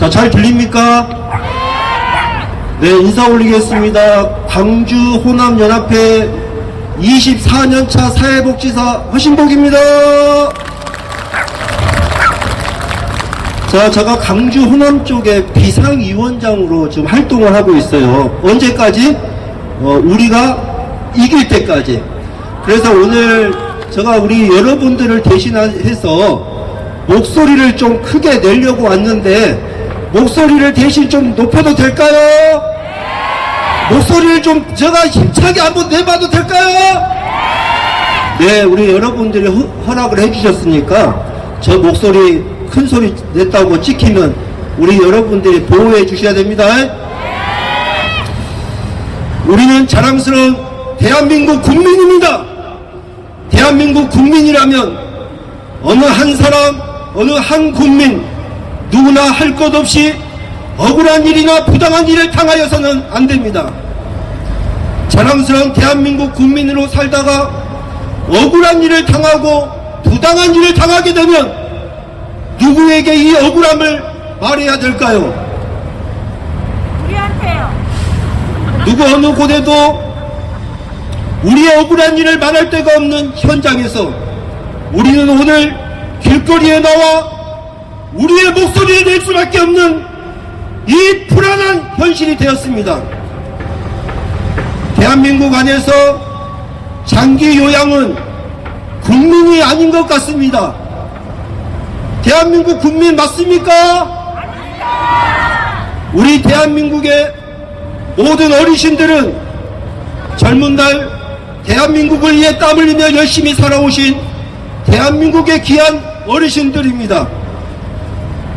자, 잘 들립니까? 네, 인사 올리겠습니다. 광주 호남연합회 24년차 사회복지사 허신복입니다. 자, 제가 광주 호남 쪽에 비상위원장으로 지금 활동을 하고 있어요. 언제까지? 우리가 이길 때까지. 그래서 오늘 제가 우리 여러분들을 대신해서 목소리를 좀 크게 내려고 왔는데, 목소리를 대신 좀 높여도 될까요? 목소리를 좀 제가 힘차게 한번 내봐도 될까요? 네, 우리 여러분들이 허락을 해주셨으니까 저 목소리 큰 소리 냈다고 찍히면 우리 여러분들이 보호해 주셔야 됩니다. 우리는 자랑스러운 대한민국 국민입니다. 대한민국 국민이라면 어느 한 사람, 어느 한 국민 누구나 할 것 없이 억울한 일이나 부당한 일을 당하여서는 안 됩니다. 자랑스러운 대한민국 국민으로 살다가 억울한 일을 당하고 부당한 일을 당하게 되면 누구에게 이 억울함을 말해야 될까요? 우리한테요. 누구 어느 곳에도 우리의 억울한 일을 말할 데가 없는 현장에서 우리는 오늘 길거리에 나와 우리의 목소리를 낼 수밖에 없는 이 불안한 현실이 되었습니다. 대한민국 안에서 장기 요양은 국민이 아닌 것 같습니다. 대한민국 국민 맞습니까? 우리 대한민국의 모든 어르신들은 젊은 날 대한민국을 위해 땀 흘리며 열심히 살아오신 대한민국의 귀한 어르신들입니다.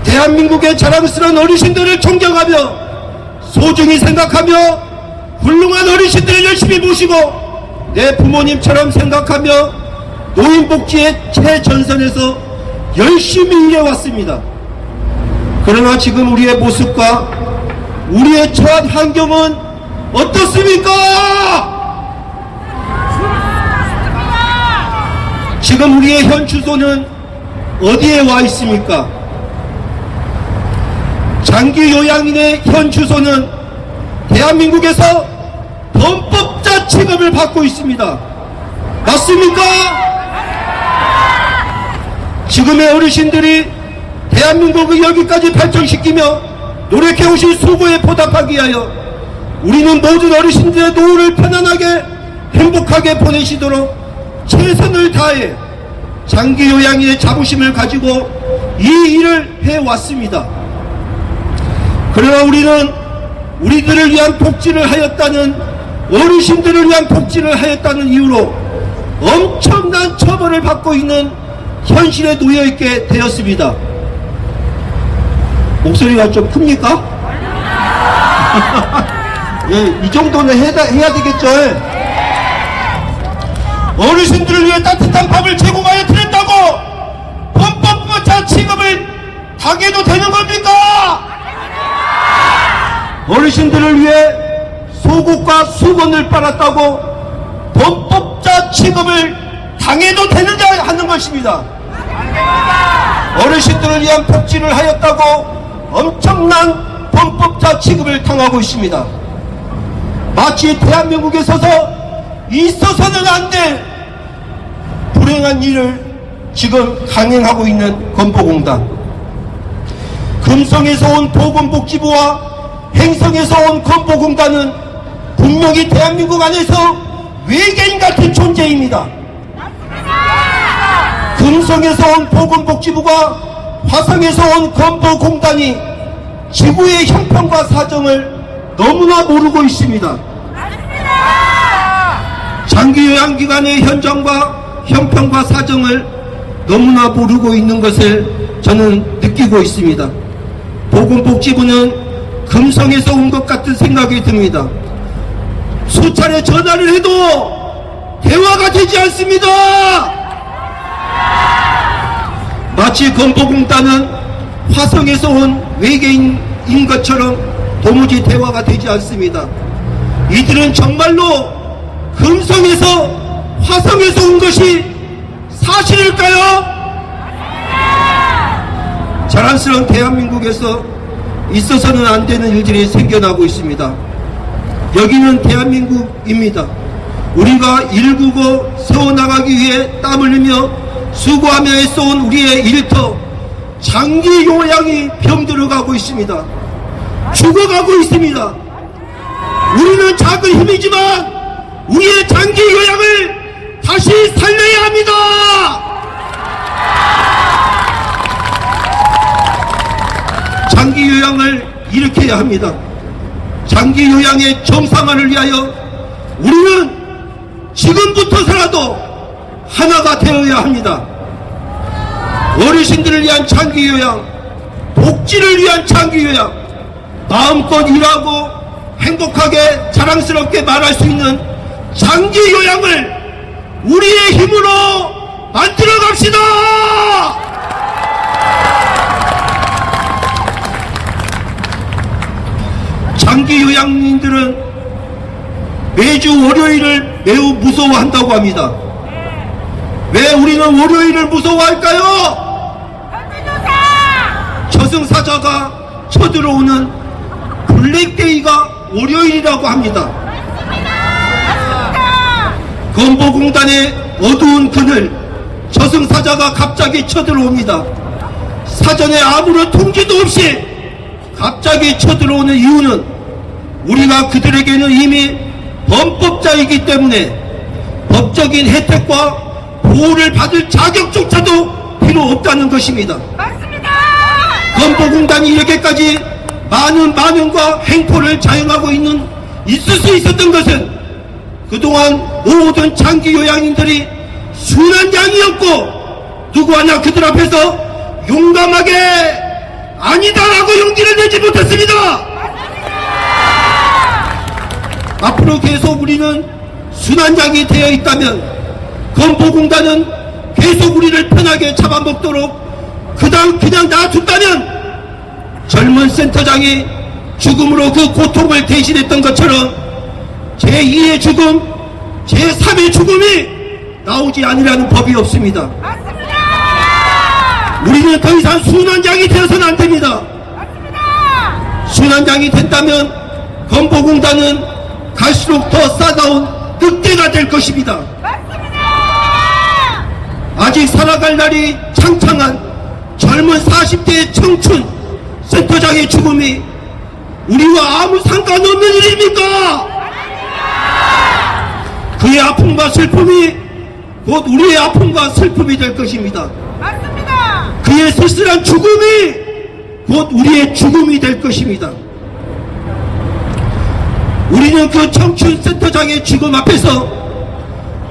대한민국의 자랑스러운 어르신들을 존경하며 소중히 생각하며 훌륭한 어르신들을 열심히 모시고 내 부모님처럼 생각하며 노인복지의 최전선에서 열심히 일해왔습니다. 그러나 지금 우리의 모습과 우리의 처한 환경은 어떻습니까? 지금 우리의 현 주소는 어디에 와 있습니까? 장기 요양인의 현 주소는 대한민국에서 범법자 취급을 받고 있습니다. 맞습니까? 지금의 어르신들이 대한민국을 여기까지 발전시키며 노력해오신 수고에 보답하기 위하여 우리는 모든 어르신들의 노후를 편안하게 행복하게 보내시도록 최선을 다해 장기 요양인의 자부심을 가지고 이 일을 해왔습니다. 그러나 우리는 우리들을 위한 복지를 하였다는, 어르신들을 위한 복지를 하였다는 이유로 엄청난 처벌을 받고 있는 현실에 놓여있게 되었습니다. 목소리가 좀 큽니까? 예, 이 정도는 해야 되겠죠. 어르신들을 위해 따뜻한 밥을 제공하여 드린다고 범법자 취급을 당해도 되는 겁니까? 어르신들을 위해 속옷과 수건을 빨았다고 범법자 취급을 당해도 되느냐 하는 것입니다. 어르신들을 위한 복지를 하였다고 엄청난 범법자 취급을 당하고 있습니다. 마치 대한민국에 있어서는 안 될 불행한 일을 지금 강행하고 있는 건보공단. 금성에서 온 보건복지부와 행성에서 온 건보공단은 분명히 대한민국 안에서 외계인 같은 존재입니다. 금성에서 온 보건복지부가 화성에서 온 건보공단이 지구의 형편과 사정을 너무나 모르고 있습니다. 장기요양기관의 현장과 형편과 사정을 너무나 모르고 있는 것을 저는 느끼고 있습니다. 보건복지부는 금성에서 온 것 같은 생각이 듭니다. 수차례 전화를 해도 대화가 되지 않습니다. 마치 건보공단은 화성에서 온 외계인인 것처럼 도무지 대화가 되지 않습니다. 이들은 정말로 금성에서 화성에서 온 것이 사실일까요? 자랑스러운 대한민국에서 있어서는 안 되는 일들이 생겨나고 있습니다. 여기는 대한민국입니다. 우리가 199 세워나가기 위해 땀 흘리며 수고하며 애써온 우리의 일터 장기 요양이 병들어가고 있습니다. 죽어가고 있습니다. 우리는 작은 힘이지만 우리의 장기 요양을 다시 살려야 합니다. 장기 요양을 일으켜야 합니다. 장기 요양의 정상화를 위하여 우리는 지금부터서라도 하나가 되어야 합니다. 어르신들을 위한 장기 요양, 복지를 위한 장기 요양, 마음껏 일하고 행복하게 자랑스럽게 말할 수 있는 장기 요양을 우리의 힘으로 만들어 갑시다. 장기 요양인들은 매주 월요일을 매우 무서워한다고 합니다. 왜 우리는 월요일을 무서워할까요? 저승사자가 쳐들어오는 블랙데이가 월요일이라고 합니다. 건보공단의 어두운 그늘, 저승사자가 갑자기 쳐들어옵니다. 사전에 아무런 통지도 없이 갑자기 쳐들어오는 이유는 우리가 그들에게는 이미 범법자이기 때문에 법적인 혜택과 보호를 받을 자격조차도 필요 없다는 것입니다. 맞습니다. 건보공단이 이렇게까지 많은 반응과 행포를 자행하고 있을 수 있었던 것은 그동안 모든 장기 요양인들이 순한 양이었고 누구 하나 그들 앞에서 용감하게 아니다라고 용기를 내지 못했습니다. 앞으로 계속 우리는 순한 양이 되어 있다면 건보공단은 계속 우리를 편하게 잡아먹도록 그냥 놔둔다면 젊은 센터장이 죽음으로 그 고통을 대신했던 것처럼 제2의 죽음, 제3의 죽음이 나오지 않으려는 법이 없습니다. 맞습니다. 우리는 더 이상 순한 양이 되어서는 안 됩니다. 맞습니다. 순한 양이 된다면 건보공단은 갈수록 더 싸다운 늑대가 될 것입니다. 맞습니다. 아직 살아갈 날이 창창한 젊은 40대의 청춘 센터장의 죽음이 우리와 아무 상관없는 일입니까? 그의 아픔과 슬픔이 곧 우리의 아픔과 슬픔이 될 것입니다. 맞습니다. 그의 쓸쓸한 죽음이 곧 우리의 죽음이 될 것입니다. 우리는 그 청춘 센터장의 죽음 앞에서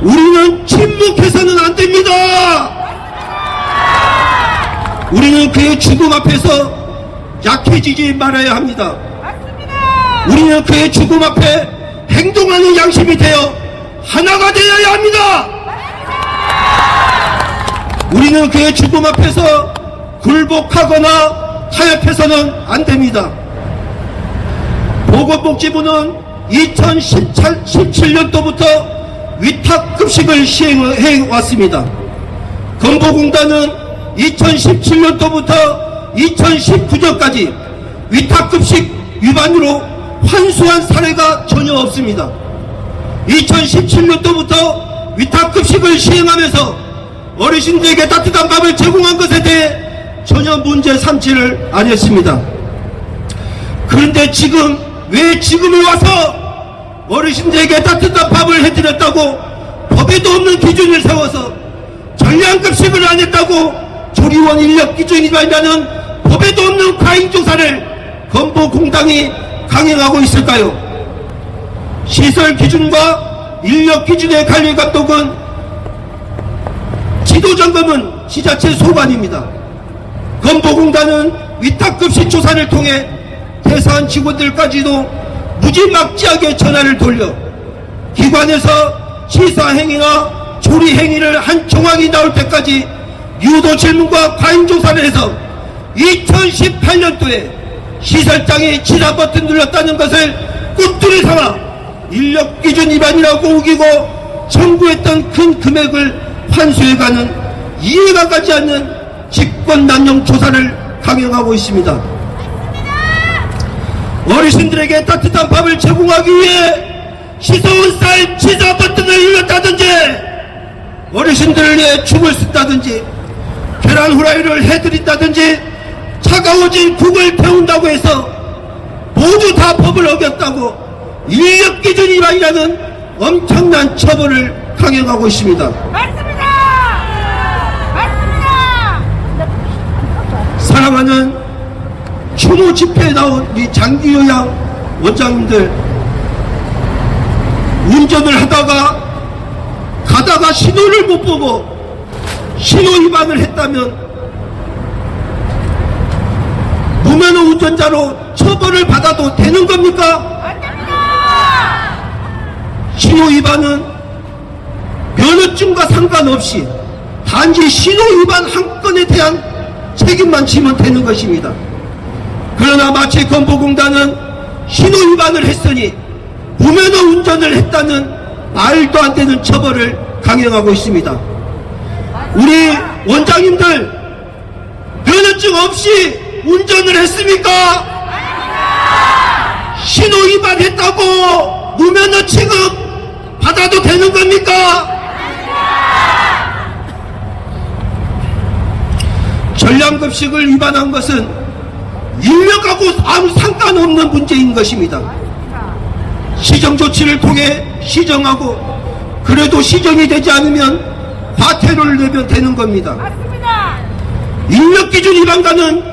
우리는 침묵해서는 안 됩니다. 우리는 그의 죽음 앞에서 약해지지 말아야 합니다. 맞습니다. 우리는 그의 죽음 앞에 행동하는 양심이 되어 하나가 되어야 합니다. 우리는 그의 죽음 앞에서 굴복하거나 타협해서는 안 됩니다. 보건복지부는 2017년도부터 위탁급식을 시행해 왔습니다. 건보공단은 2017년도부터 2019년까지 위탁급식 위반으로 환수한 사례가 전혀 없습니다. 2017년도부터 위탁급식을 시행하면서 어르신들에게 따뜻한 밥을 제공한 것에 대해 전혀 문제 삼지를 안 했습니다. 그런데 왜 지금에 와서 어르신들에게 따뜻한 밥을 해드렸다고 법에도 없는 기준을 세워서 전량급식을 안 했다고 조리원 인력 기준 위반이라는 법에도 없는 과잉조사를 건보공단이 강행하고 있을까요? 시설 기준과 인력 기준의 관리 감독은 지도점검은 지자체 소관입니다. 건보공단은 위탁급식 조사를 통해 대사한 직원들까지도 무지막지하게 전화를 돌려 기관에서 시사행위나 조리행위를 한 정황이 나올 때까지 유도 질문과 과잉조사를 해서 2018년도에 시설장이 지나 버튼 눌렀다는 것을 꾼뚜리 삼아 인력기준 위반이라고 우기고 청구했던 큰 금액을 환수해가는 이해가 가지 않는 직권남용 조사를 강행하고 있습니다. 어르신들에게 따뜻한 밥을 제공하기 위해 시소은 쌀 지사 버튼을 눌렀다든지, 어르신들을 위해 춤을 췄다든지, 계란 후라이를 해드린다든지, 차가워진 국을 태운다고 해서 모두 다 법을 어겼다고 인력기준 위반이라는 엄청난 처벌을 강행하고 있습니다. 맞습니다. 맞습니다. 사랑하는 추모 집회에 나온 우리 장기요양 원장님들, 운전을 가다가 신호를 못 보고 신호 위반을 했다면 무면허 운전자로 처벌을 받아도 되는 겁니까? 안 됩니다. 신호 위반은 면허증과 상관없이 단지 신호 위반 한 건에 대한 책임만 지면 되는 것입니다. 그러나 마치 건보공단은 신호 위반을 했으니 무면허 운전을 했다는 말도 안 되는 처벌을 강행하고 있습니다. 우리 원장님들 면허증 없이 운전을 했습니까? 신호 위반했다고 무면허 취급 받아도 되는 겁니까? 전량급식을 위반한 것은 인력하고 아무 상관없는 문제인 것입니다. 시정조치를 통해 시정하고, 그래도 시정이 되지 않으면 과태료를 내면 되는 겁니다. 맞습니다. 인력기준 위반과는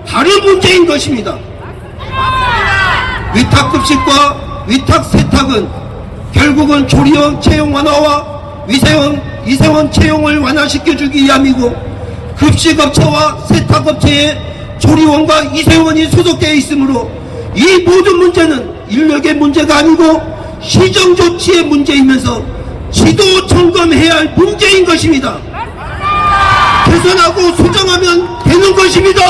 다른 문제인 것입니다. 맞습니다. 위탁급식과 위탁세탁은 결국은 조리원 채용 완화와 위세원 채용을 완화시켜주기 위함이고, 급식업체와 세탁업체에 조리원과 이세원이 소속되어 있으므로 이 모든 문제는 인력의 문제가 아니고 시정조치의 문제이면서 지도 점검해야 할 문제인 것입니다. 개선하고 수정하면 되는 것입니다.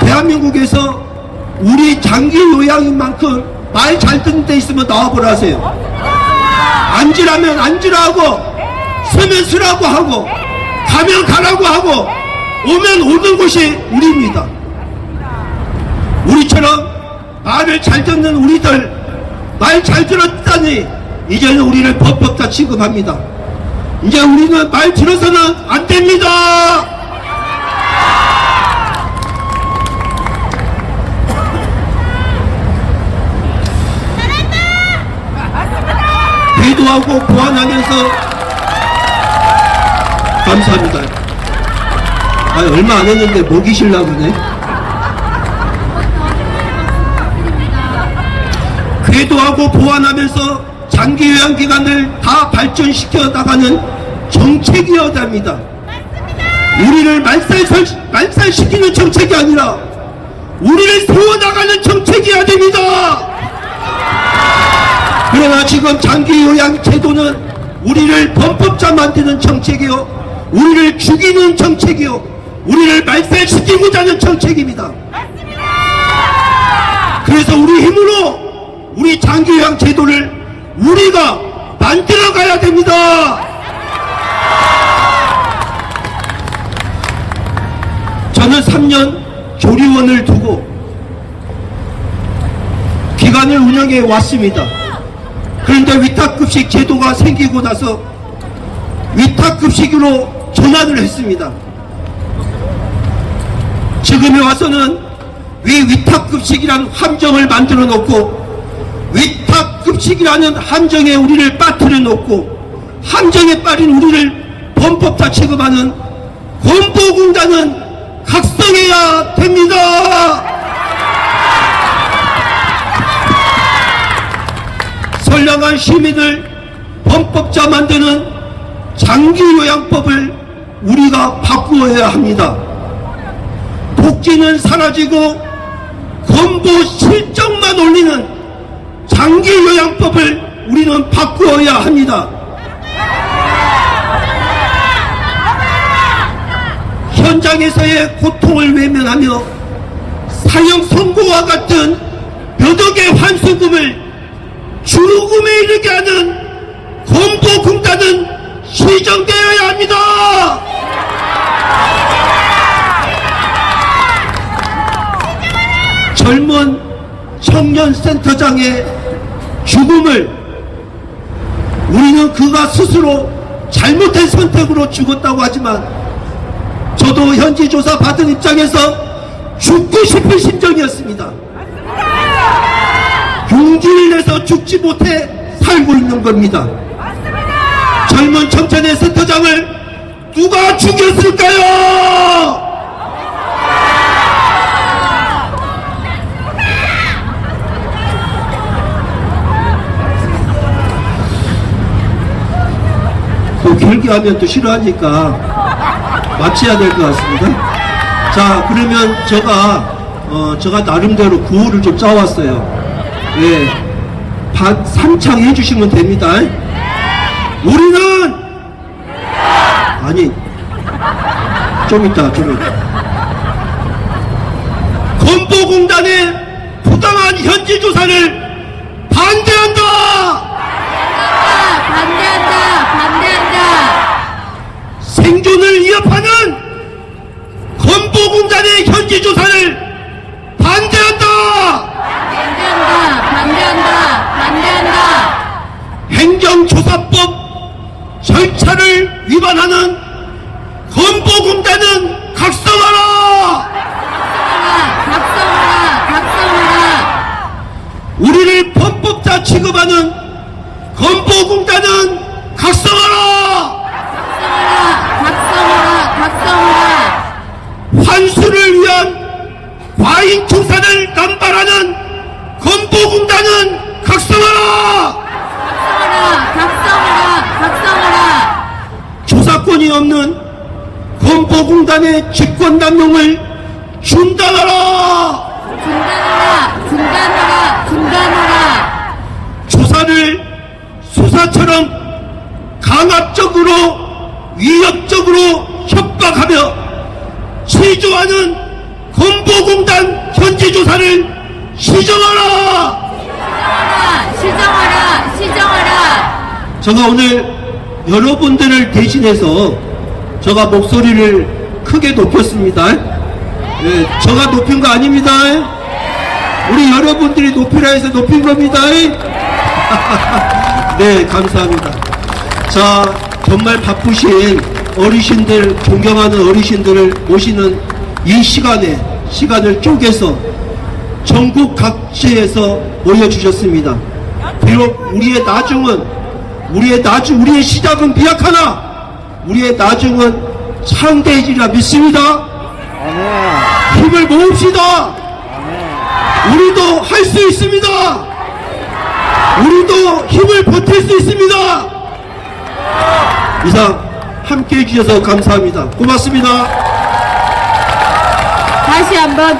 대한민국에서 우리 장기 요양인 만큼 말 잘 듣는 데 있으면 나와보라 하세요. 앉으라면 앉으라고, 서면 서라고 하고, 가면 가라고 하고, 오면 오는 곳이 우리입니다. 우리처럼 말을 잘 듣는 우리들, 말 잘 들었다니 이제는 우리를 법법다 취급합니다. 이제 우리는 말 들어서는 안 됩니다. 배도하고 보완하면서 감사합니다. 얼마 안 했는데 목이 쉬려고 그러네. 궤도하고 보완하면서 장기 요양 기관을 다 발전시켜 나가는 정책이어야 합니다. 우리를 말살시키는 정책이 아니라 우리를 세워나가는 정책이어야 됩니다. 그러나 지금 장기 요양 제도는 우리를 범법자 만드는 정책이요, 우리를 죽이는 정책이요, 우리를 말살시키고자 하는 정책입니다. 그래서 우리 힘으로 우리 장기요양 제도를 우리가 만들어 가야 됩니다. 저는 3년 조리원을 두고 기관을 운영해 왔습니다. 그런데 위탁급식 제도가 생기고 나서 위탁급식으로 전환을 했습니다. 지금에 와서는 위탁급식이라는 함정을 만들어 놓고, 위탁급식이라는 함정에 우리를 빠뜨려 놓고, 함정에 빠진 우리를 범법자 취급하는 건보공단은 각성해야 됩니다. 선량한 시민을 범법자 만드는 장기요양법을 우리가 바꾸어야 합니다. 복지는 사라지고 건보 실적만 올리는 장기요양법을 우리는 바꾸어야 합니다. 현장에서의 고통을 외면하며 사형 선고와 같은 몇 억의 환수금을 죽음에 이르게 하는 건보공단은 시정되어야 합니다. 젊은 청년 센터장의 죽음을 우리는 그가 스스로 잘못된 선택으로 죽었다고 하지만 저도 현지 조사 받은 입장에서 죽고 싶은 심정이었습니다. 용기를 내서 죽지 못해 살고 있는 겁니다. 젊은 청년의 센터장을 누가 죽였을까요? 또 길게 하면 또 싫어하니까 마쳐야 될 것 같습니다. 자, 그러면 제가 나름대로 구호를 좀 짜왔어요. 예, 삼창 해주시면 됩니다. 우리는 아니 좀 이따 건보공단의 부당한 현지 조사를 반대한다. 생존을 위협하는 건보공단의 현지 조사를 반대한다. 행정조사법 절차를 위반하는 건보공단은 각성하라. 우리를 범법자 취급하는 건보공단은 각성하라. 환수를 위한 과잉 청산을 남발하는 건보공단은 각성하라. 조사권이 없는 건보공단의 직권남용을 중단하라. 조사를 수사처럼 강압적으로 위협적으로 협박하며 치조하는 건보공단 현지 조사를 시정하라. 제가 오늘 여러분들을 대신해서 제가 목소리를 크게 높였습니다. 예, 제가 높인 거 아닙니다. 우리 여러분들이 높이라 해서 높인 겁니다. 네, 감사합니다. 자, 정말 바쁘신 어르신들, 존경하는 어르신들을 모시는 이 시간을 쪼개서 전국 각지에서 모여주셨습니다. 비록 우리의 시작은 미약하나 우리의 나중은 창대해지리라 믿습니다. 힘을 모읍시다. 우리도 할 수 있습니다. 우리도 힘을 버틸 수 있습니다. 이상 함께 해주셔서 감사합니다. 고맙습니다. 다시 한번